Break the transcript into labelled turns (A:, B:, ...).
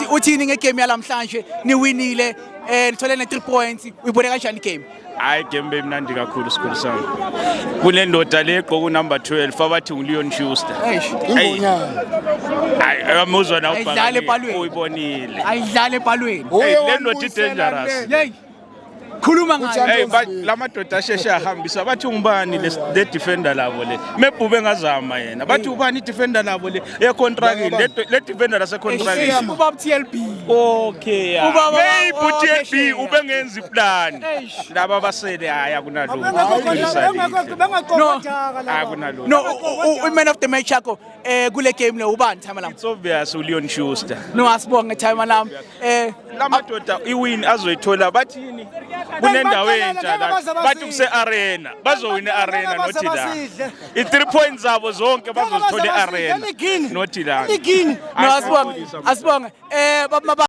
A: uthini ngegame yalamhlanje niwinile nithole ne3 points uyibone kanjani game?
B: Hayi game bemnandi kakhulu sikhulu sami. Kule ndoda le egqoka number 12 abathi uLeon Schuster.
C: Ingonyama.
B: Hayi amuzwa na
A: Ayidlale ebhalweni.
B: uyibonile.
A: Ayidlala ebhalweni.
B: Le ndoda dangerous.
A: Hey. Khuluma ngayo.
B: Hey lamadoda asheshe ahambisa bathi ungubani le defender labo le mebhube ngazama yena bathi ubani defender labo le econtract le defender lase contract
A: Ubaba TLB.
B: okay
A: Ubaba
B: TLB ubengenza iplan laba basele haya kunalo akunalo
A: No, man of the match yakho kule game le ubani time lam?
B: it's obvious uLeon Schuster
A: No asibonge time lam.
B: lamadoda iwin azoyithola bathini kunendawo entsha la bathi kuse arena bazowina arena nothi la i3 points zabo zonke bazozithola arena nothi la
A: No asibonge. Asibonge. Baba